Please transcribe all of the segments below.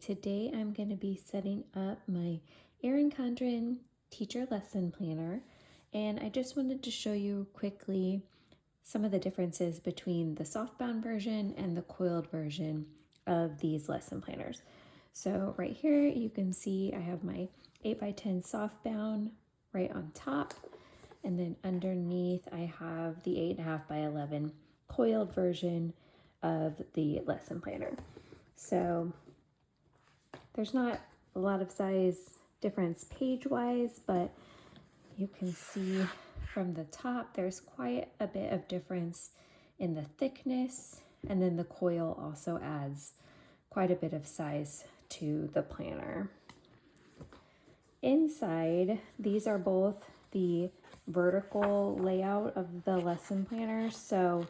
Today I'm going to be setting up my Erin Condren teacher lesson planner, and I just wanted to show you quickly some of the differences between the softbound version and the coiled version of these lesson planners. So right here you can see I have my 8x10 softbound right on top, and then underneath I have the 8.5x11 coiled version of the lesson planner. So there's not a lot of size difference page-wise, but you can see from the top there's quite a bit of difference in the thickness, and then the coil also adds quite a bit of size to the planner. Inside, these are both the vertical layout of the lesson planners, so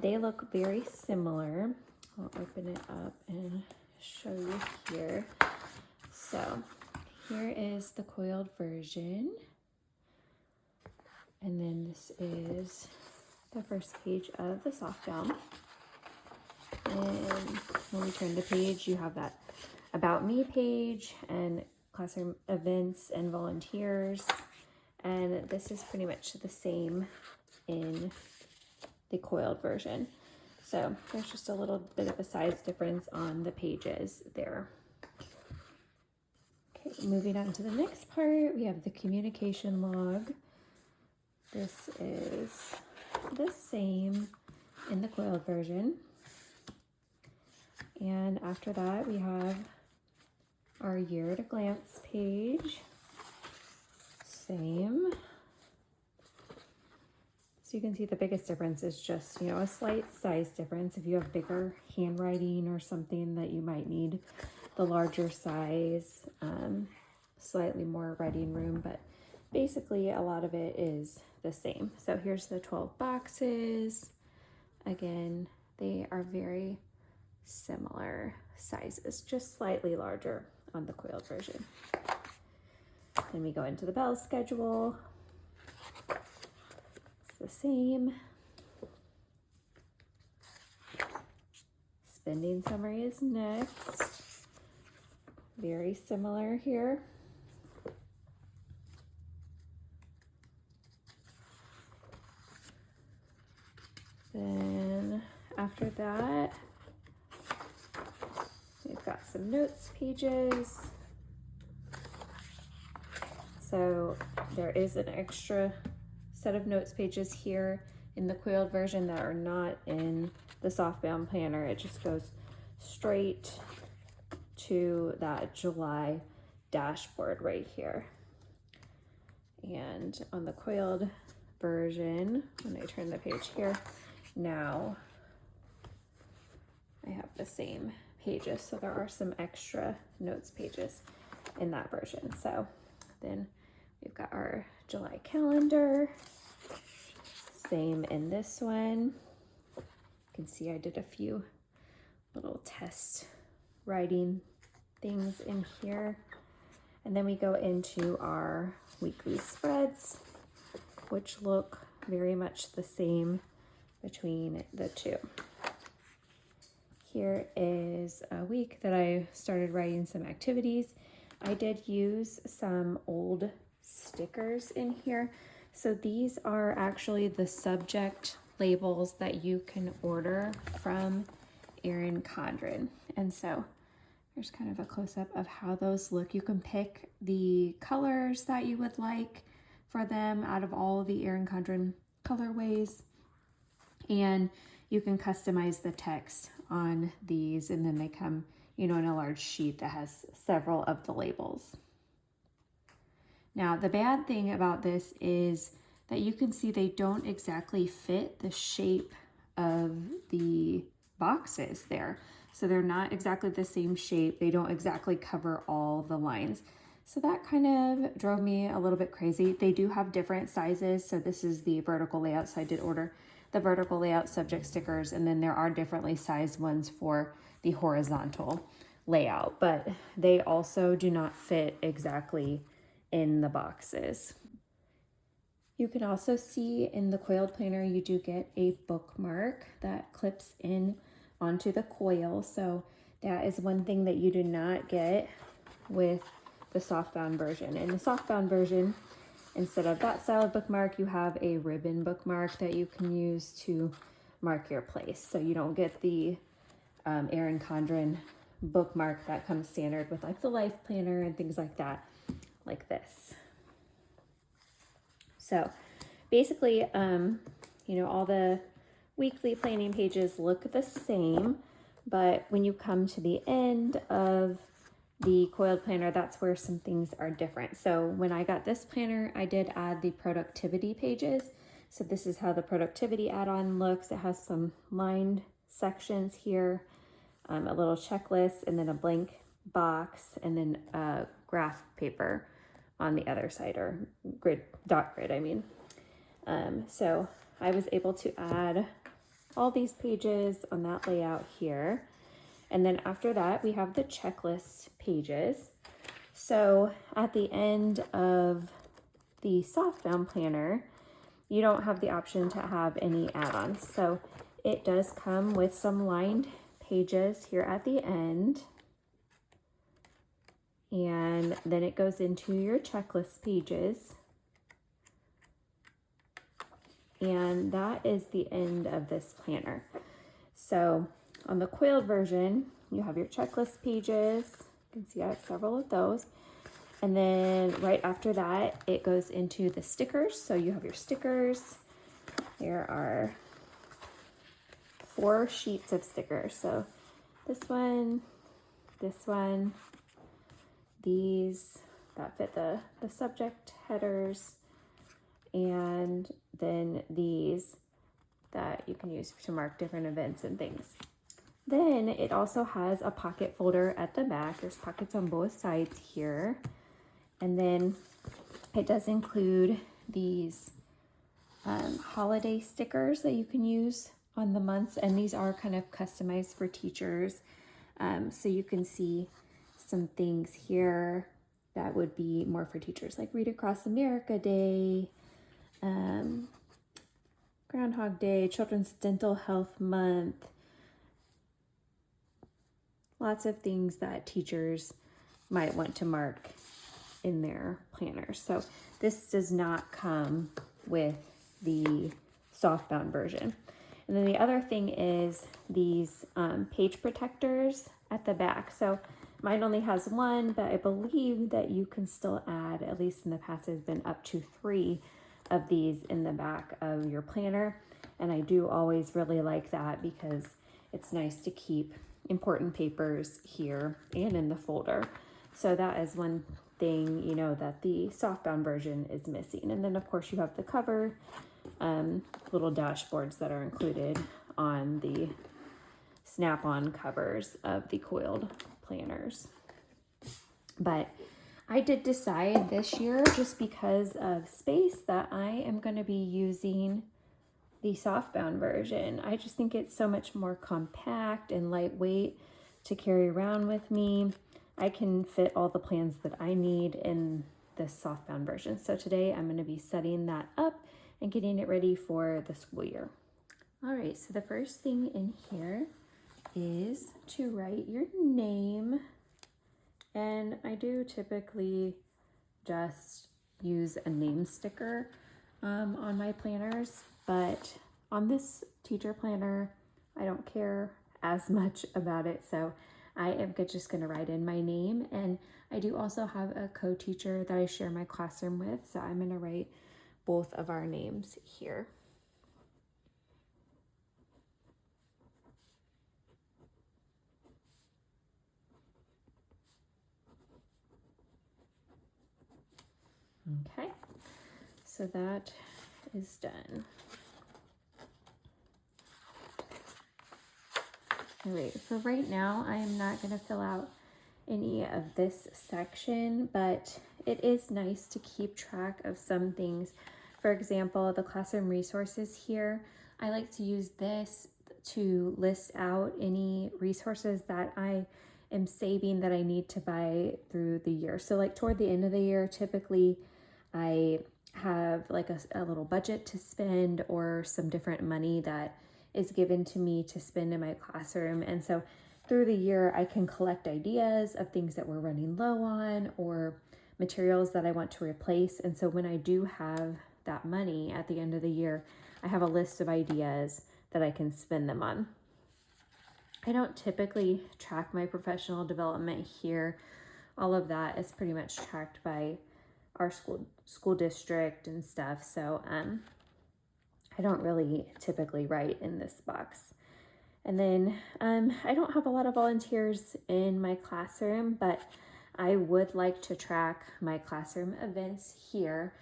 they look very similar. I'll open it up and show you here. So here is the coiled version, and then this is the first page of the softbound. And when we turn the page, you have that about me page and classroom events and volunteers, and this is pretty much the same in the coiled version. So there's just a little bit of a size difference on the pages there. Okay, moving on to the next part, we have the communication log. This is the same in the coiled version. And after that, we have our year at a glance page. Same. So you can see the biggest difference is just, a slight size difference. If you have bigger handwriting or something that you might need the larger size, slightly more writing room, but basically a lot of it is the same. So here's the 12 boxes. Again, they are very similar sizes, just slightly larger on the coiled version. Then we go into the bell schedule. It's the same. Spending summary is next. Very similar here. Then after that, we've got some notes pages. So there is an extra set of notes pages here in the coiled version that are not in the softbound planner. It just goes straight to that July dashboard right here. And on the coiled version, when I turn the page here, now I have the same pages. So there are some extra notes pages in that version. So then we've got our July calendar. Same in this one. You can see I did a few little test writing things in here. And then we go into our weekly spreads, which look very much the same between the two. Here is a week that I started writing some activities. I did use some old stickers in here. So these are actually the subject labels that you can order from Erin Condren. And so there's kind of a close-up of how those look. You can pick the colors that you would like for them out of all of the Erin Condren colorways, and you can customize the text on these, and then they come, in a large sheet that has several of the labels. Now, the bad thing about this is that you can see they don't exactly fit the shape of the boxes there. So they're not exactly the same shape. They don't exactly cover all the lines. So that kind of drove me a little bit crazy. They do have different sizes. So this is the vertical layout. So I did order the vertical layout subject stickers, and then there are differently sized ones for the horizontal layout, but they also do not fit exactly in the boxes. You can also see in the coiled planner, you do get a bookmark that clips in onto the coil. So That is one thing that you do not get with the softbound version. In the softbound version, instead of that style of bookmark, you have a ribbon bookmark that you can use to mark your place. So you don't get the Erin Condren bookmark that comes standard with like the life planner and things like that, like this. So basically, you know, all the weekly planning pages look the same, but when you come to the end of the Coiled planner, that's where some things are different. So when I got this planner, I did add the productivity pages. So this is how the productivity add-on looks. It has some lined sections here, a little checklist, and then a blank box, and then a graph paper on the other side, or dot grid, I mean. So I was able to add all these pages on that layout here. And then after that, we have the checklist pages. So at the end of the Softbound planner, you don't have the option to have any add-ons. So it does come with some lined pages here at the end. And then it goes into your checklist pages. And that is the end of this planner. So on the Coiled version, you have your checklist pages. You can see I have several of those. And then right after that, it goes into the stickers. So you have your stickers. There are 4 sheets of stickers. So this one, these that fit the subject headers, and then these that you can use to mark different events and things. Then it also has a pocket folder at the back. There's pockets on both sides here. And then it does include these holiday stickers that you can use on the months. And these are kind of customized for teachers. So you can see some things here that would be more for teachers, like Read Across America Day, Groundhog Day, Children's Dental Health Month. Lots of things that teachers might want to mark in their planners. So this does not come with the Softbound version. And then the other thing is these page protectors at the back. So mine only has one, but I believe that you can still add, at least in the past, there's been up to 3 of these in the back of your planner. And I do always really like that because it's nice to keep important papers here and in the folder. So that is one thing, you know, that the Softbound version is missing. And then of course you have the cover, little dashboards that are included on the snap-on covers of the Coiled planners. But I did decide this year, just because of space, that I am going to be using the Softbound version. I just think it's so much more compact and lightweight to carry around with me. I can fit all the plans that I need in this Softbound version. So today I'm going to be setting that up and getting it ready for the school year. All right, so the first thing in here is to write your name. And I do typically just use a name sticker on my planners, but on this teacher planner, I don't care as much about it. So I am just gonna write in my name. And I do also have a co-teacher that I share my classroom with. So I'm gonna write both of our names here. Okay, so that is done. All right, for right now, I am not going to fill out any of this section, but it is nice to keep track of some things. For example, the classroom resources here, I like to use this to list out any resources that I am saving that I need to buy through the year. So like toward the end of the year, typically I have like a little budget to spend, or some different money that is given to me to spend in my classroom. And so through the year, I can collect ideas of things that we're running low on or materials that I want to replace. And so when I do have that money at the end of the year, I have a list of ideas that I can spend them on. I don't typically track my professional development here. All of that is pretty much tracked by our school district and stuff. So I don't really typically write in this box. And then I don't have a lot of volunteers in my classroom, but I would like to track my classroom events here.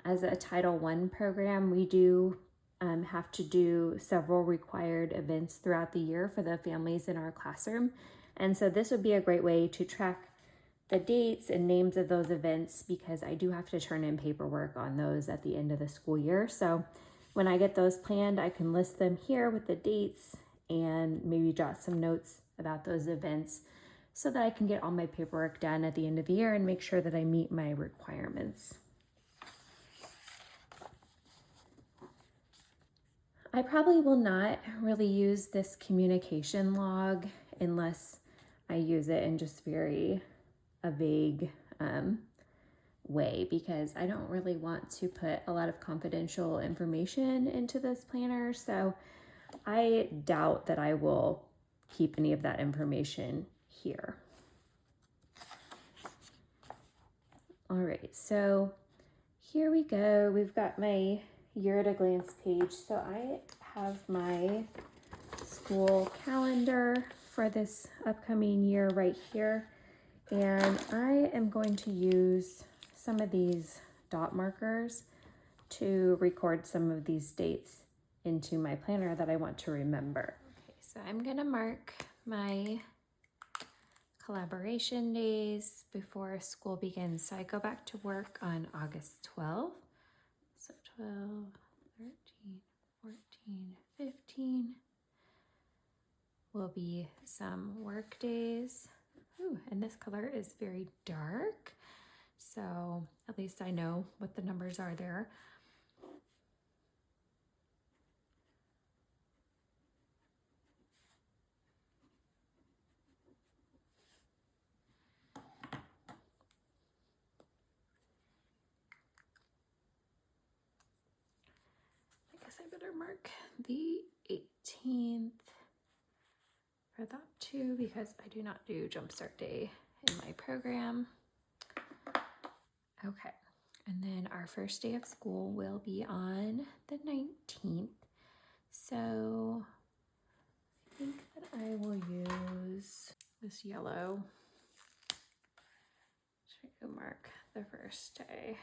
As a Title I program, we do have to do several required events throughout the year for the families in our classroom. And so this would be a great way to track the dates and names of those events, because I do have to turn in paperwork on those at the end of the school year. So when I get those planned, I can list them here with the dates and maybe jot some notes about those events so that I can get all my paperwork done at the end of the year and make sure that I meet my requirements. I probably will not really use this communication log unless I use it in just a vague way, because I don't really want to put a lot of confidential information into this planner. So I doubt that I will keep any of that information here. All right, so here we go. We've got my year at a glance page. So I have my school calendar for this upcoming year right here. And I am going to use some of these dot markers to record some of these dates into my planner that I want to remember. Okay, so I'm gonna mark my collaboration days before school begins. So I go back to work on August 12th. So 12, 13, 14, 15 will be some work days. Ooh, and this color is very dark, so at least I know what the numbers are there. I guess I better mark the 18th for that too, because I do not do Jumpstart Day in my program. Okay, and then our first day of school will be on the 19th. So I think that I will use this yellow to mark the first day.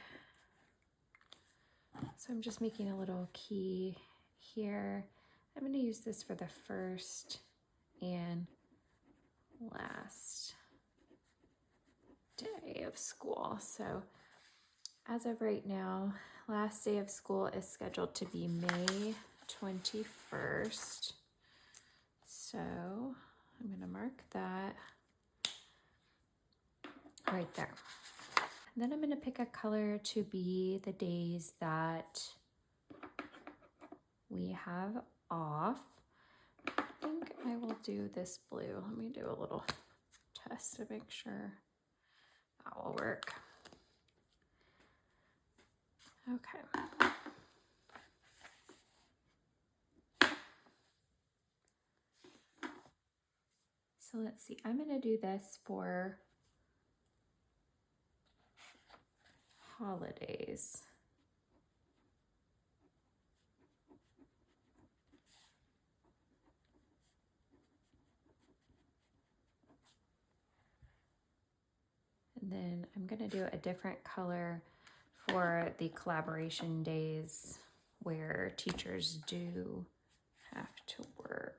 So I'm just making a little key here. I'm going to use this for the first and last day of school. So as of right now, last day of school is scheduled to be May 21st. So I'm going to mark that right there. And then I'm going to pick a color to be the days that we have off. I think I will do this blue. Let me do a little test to make sure that will work. Okay. So let's see, I'm going to do this for holidays. And then I'm going to do a different color for the collaboration days where teachers do have to work.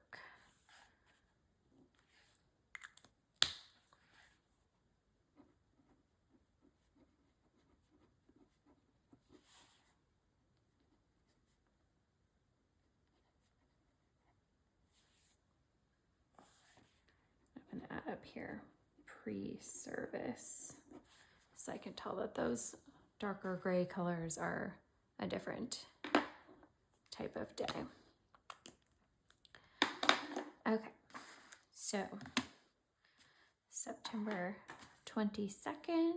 I'm going to add up here pre-service so I can tell that those darker gray colors are a different type of day. Okay, so September 22nd,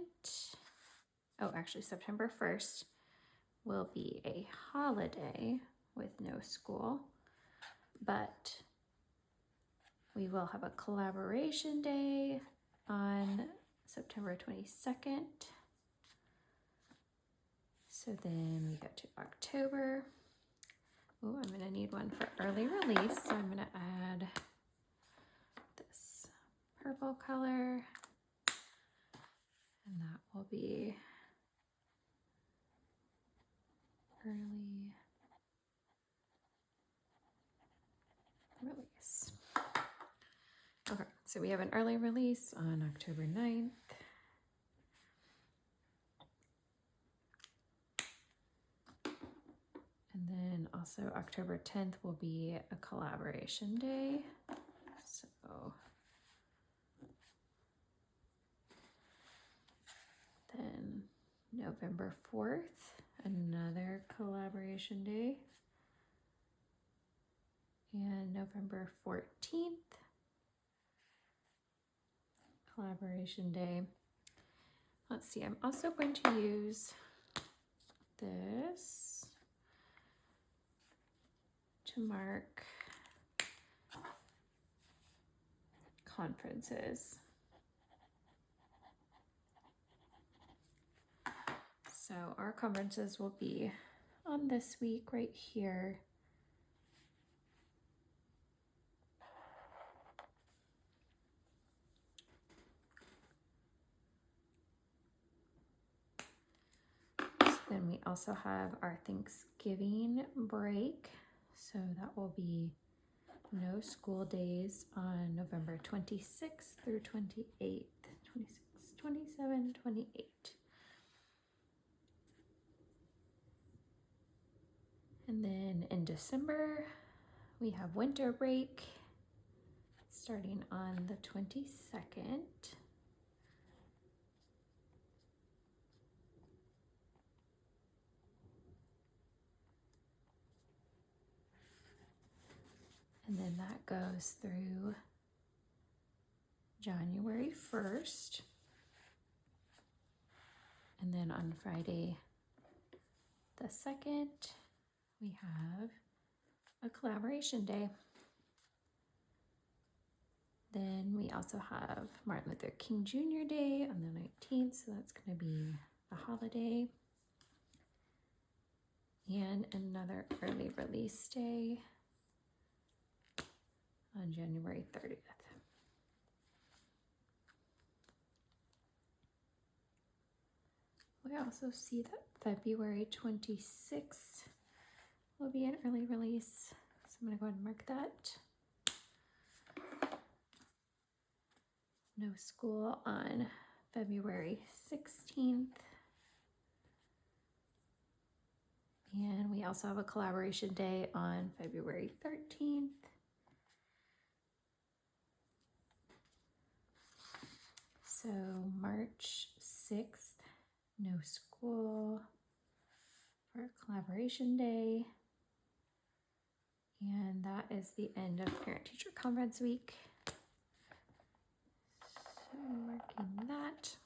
oh, actually September 1st will be a holiday with no school, but we will have a collaboration day on September 22nd. So then we go to October. Oh, I'm gonna need one for early release, so I'm gonna add this purple color, and that will be early release. Okay, so we have an early release on October 9th. And then also October 10th will be a collaboration day. So then November 4th, another collaboration day. And November 14th, collaboration day. Let's see, I'm also going to use this to mark conferences. So our conferences will be on this week right here. Then we also have our Thanksgiving break. So that will be no school days on November 26th through 28th, 26, 27, 28. And then in December, we have winter break starting on the 22nd. And then that goes through January 1st. And then on Friday the 2nd, we have a collaboration day. Then we also have Martin Luther King Jr. Day on the 19th, so that's going to be a holiday. And another early release day on January 30th. We also see that February 26th will be an early release, so I'm going to go ahead and mark that. No school on February 16th. And we also have a collaboration day on February 13th. So March 6th, no school for a collaboration day. And that is the end of Parent-Teacher Conference Week. So marking that.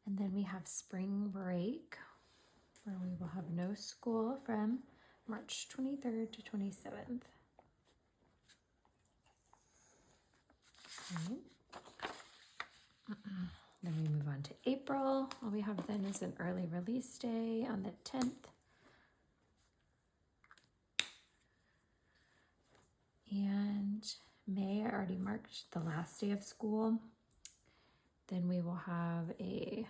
And then we have spring break, where we will have no school from March 23rd to 27th. Okay. Then we move on to April. All we have then is an early release day on the 10th. And May, I already marked the last day of school. Then we will have a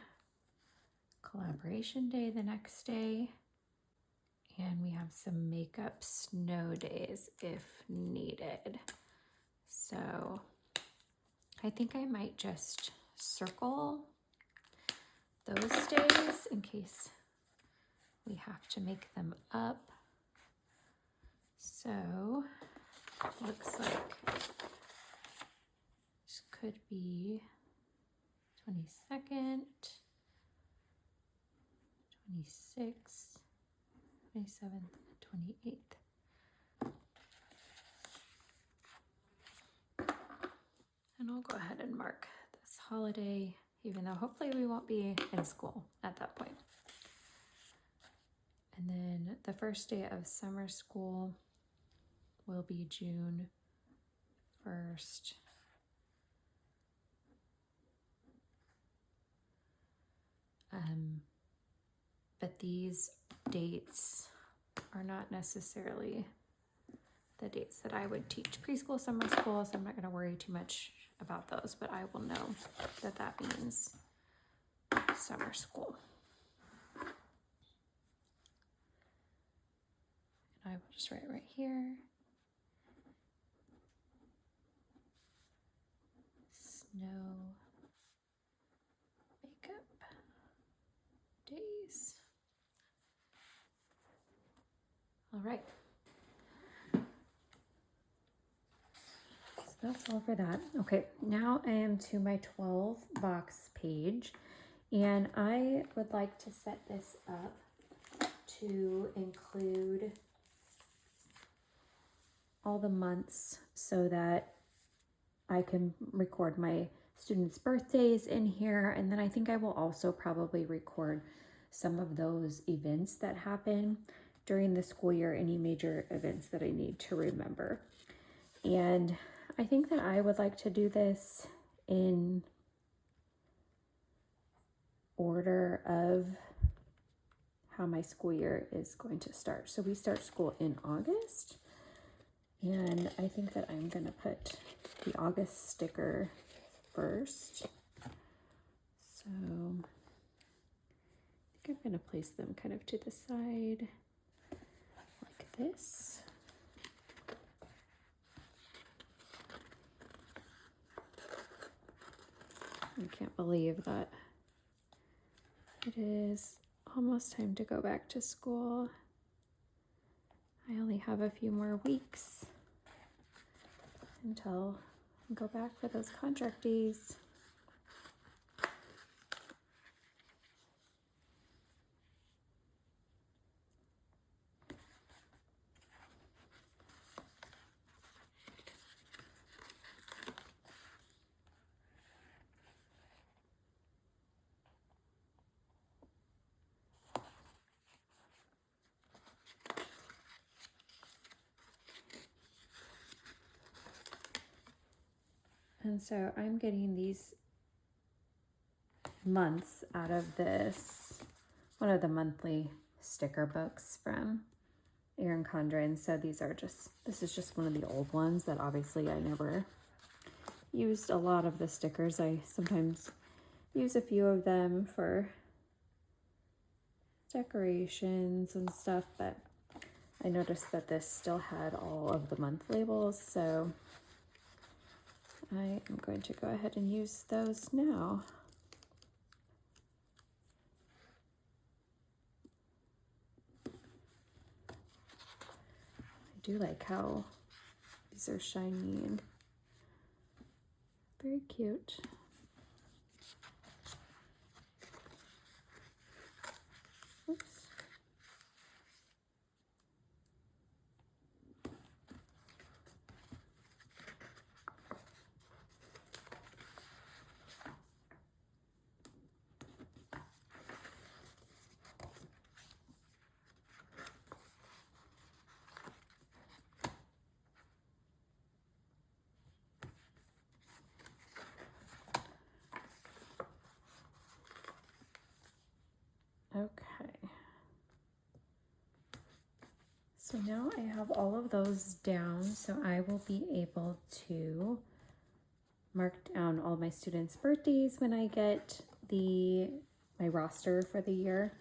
collaboration day the next day. And we have some makeup snow days if needed. So I think I might just circle those days in case we have to make them up. So looks like this could be 22nd, 26th, 27th, 28th. And I'll go ahead and mark this holiday, even though hopefully we won't be in school at that point. And then the first day of summer school will be June 1st. But these dates are not necessarily the dates that I would teach preschool summer school, so I'm not going to worry too much about those, but I will know that that means summer school. And I will just write right here, snow makeup days. All right. So that's all for that. Okay, now I am to my 12 box page, and I would like to set this up to include all the months so that I can record my students' birthdays in here. And then I think I will also probably record some of those events that happen during the school year, any major events that I need to remember. And I think that I would like to do this in order of how my school year is going to start. So we start school in August, and I think that I'm going to put the August sticker first. So I think I'm going to place them kind of to the side like this. I can't believe that it is almost time to go back to school. I only have a few more weeks until I go back for those contract days. And so I'm getting these months out of this, one of the monthly sticker books from Erin Condren. So this is just one of the old ones that obviously I never used a lot of the stickers. I sometimes use a few of them for decorations and stuff, but I noticed that this still had all of the month labels, so I am going to go ahead and use those now. I do like how these are shiny and very cute. Oops. Okay. So now I have all of those down, so I will be able to mark down all my students' birthdays when I get my roster for the year,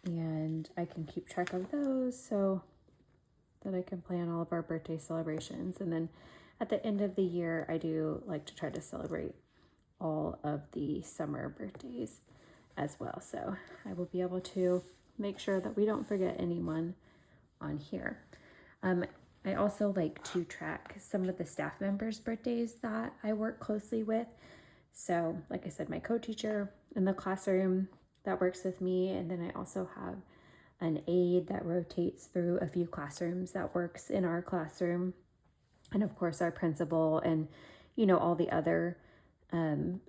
and I can keep track of those so that I can plan all of our birthday celebrations. And then at the end of the year, I do like to try to celebrate all of the summer birthdays as well. So I will be able to make sure that we don't forget anyone on here. I also like to track some of the staff members' birthdays that I work closely with. So like I said, my co-teacher in the classroom that works with me, and then I also have an aide that rotates through a few classrooms that works in our classroom, and of course our principal, and you know, all the other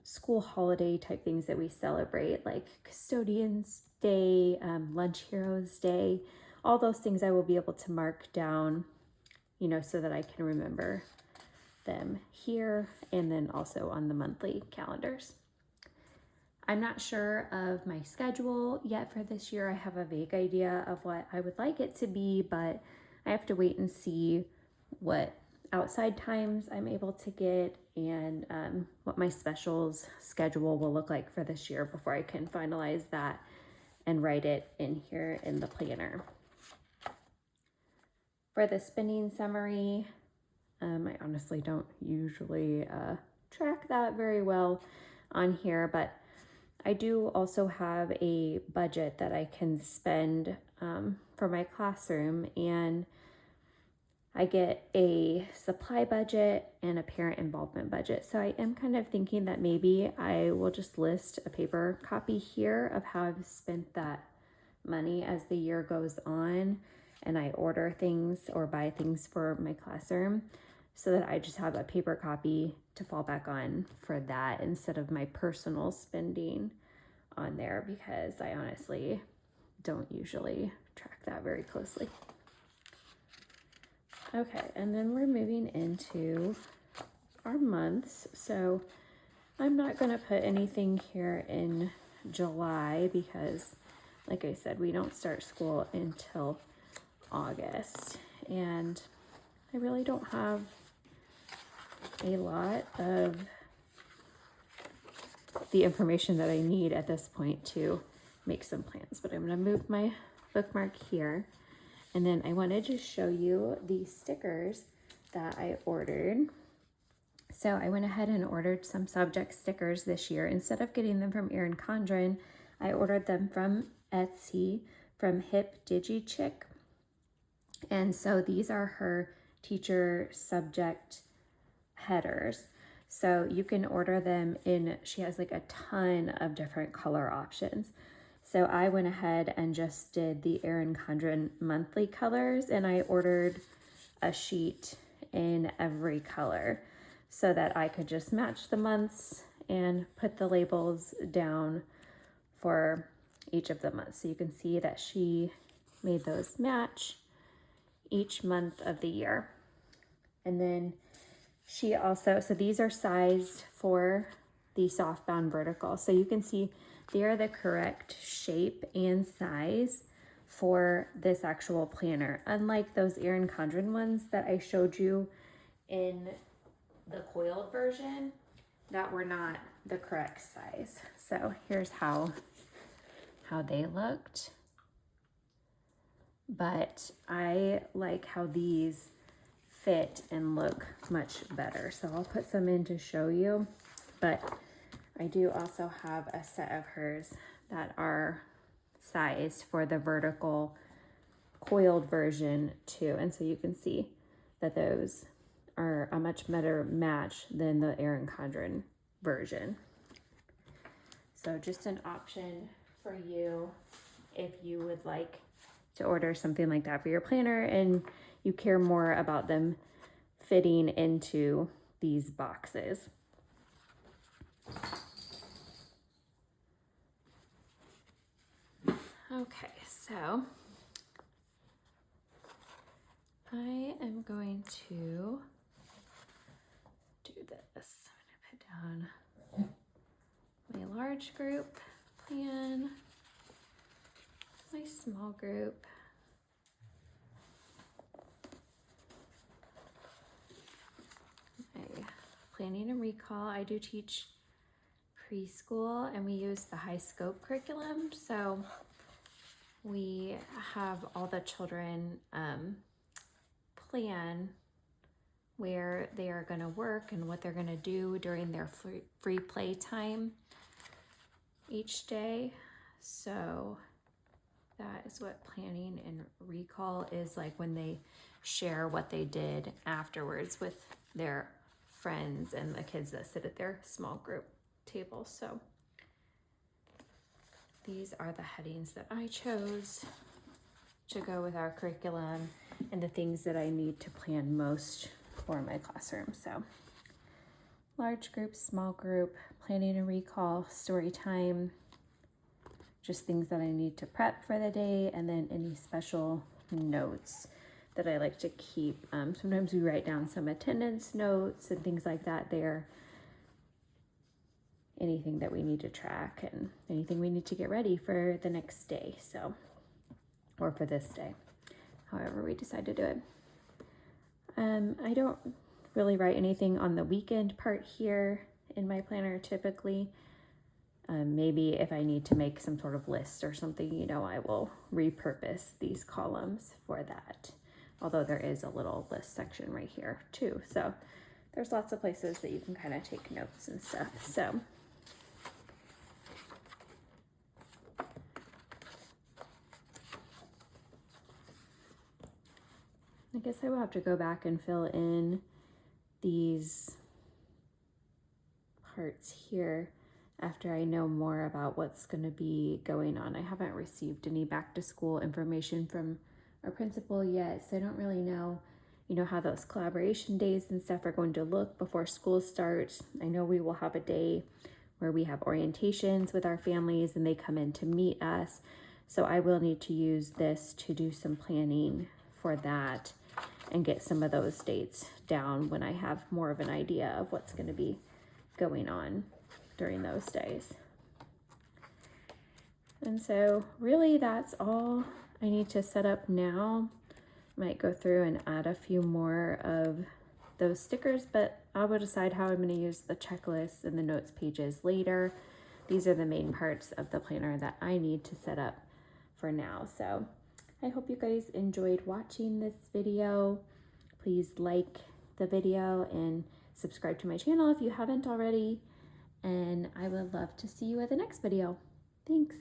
school holiday type things that we celebrate, like Custodians Day, Lunch Heroes Day, all those things I will be able to mark down, you know, so that I can remember them here and then also on the monthly calendars. I'm not sure of my schedule yet for this year. I have a vague idea of what I would like it to be, but I have to wait and see what outside times I'm able to get and what my specials schedule will look like for this year before I can finalize that and write it in here in the planner. For the spending summary, I honestly don't usually track that very well on here, but I do also have a budget that I can spend for my classroom, and I get a supply budget and a parent involvement budget. So I am kind of thinking that maybe I will just list a paper copy here of how I've spent that money as the year goes on, and I order things or buy things for my classroom, so that I just have a paper copy to fall back on for that instead of my personal spending on there, because I honestly don't usually track that very closely. Okay, and then we're moving into our months. So I'm not going to put anything here in July because, like I said, we don't start school until August. And I really don't have a lot of the information that I need at this point to make some plans. But I'm going to move my bookmark here. And then I wanted to show you the stickers that I ordered. So I went ahead and ordered some subject stickers this year. Instead of getting them from Erin Condren, I ordered them from Etsy from Hip Digi Chick. And so these are her teacher subject headers. So you can order them in, she has like a ton of different color options. So I went ahead and just did the Erin Condren monthly colors, and I ordered a sheet in every color so that I could just match the months and put the labels down for each of the months. So you can see that she made those match each month of the year. And then she also, so these are sized for the Softbound vertical. So you can see they are the correct shape and size for this actual planner. Unlike those Erin Condren ones that I showed you in the coiled version, that were not the correct size. So here's how they looked. But I like how these fit and look much better. So I'll put some in to show you, but I do also have a set of hers that are sized for the vertical coiled version too. And so you can see that those are a much better match than the Erin Condren version. So just an option for you if you would like to order something like that for your planner and you care more about them fitting into these boxes. Okay, so I am going to do this. I'm going to put down my large group plan, my small group, my planning and recall. I do teach preschool and we use the high scope curriculum. So we have all the children plan where they are going to work and what they're going to do during their free play time each day. So that is what planning and recall is like, when they share what they did afterwards with their friends and the kids that sit at their small group table. So these are the headings that I chose to go with our curriculum and the things that I need to plan most for my classroom. So large group, small group, planning a recall, story time, just things that I need to prep for the day, and then any special notes that I like to keep. Sometimes we write down some attendance notes and things like that there. Anything that we need to track and anything we need to get ready for the next day, so, or for this day, however we decide to do it. I don't really write anything on the weekend part here in my planner typically. Maybe if I need to make some sort of list or something, you know, I will repurpose these columns for that. Although there is a little list section right here too. So there's lots of places that you can kind of take notes and stuff. So I guess I will have to go back and fill in these parts here after I know more about what's going to be going on. I haven't received any back to school information from our principal yet, so I don't really know, you know, how those collaboration days and stuff are going to look before school starts. I know we will have a day where we have orientations with our families and they come in to meet us. So I will need to use this to do some planning for that and get some of those dates down when I have more of an idea of what's going to be going on during those days. And so really that's all I need to set up now. Might go through and add a few more of those stickers, but I will decide how I'm going to use the checklist and the notes pages later. These are the main parts of the planner that I need to set up for now. So I hope you guys enjoyed watching this video. Please like the video and subscribe to my channel if you haven't already. And I would love to see you at the next video. Thanks.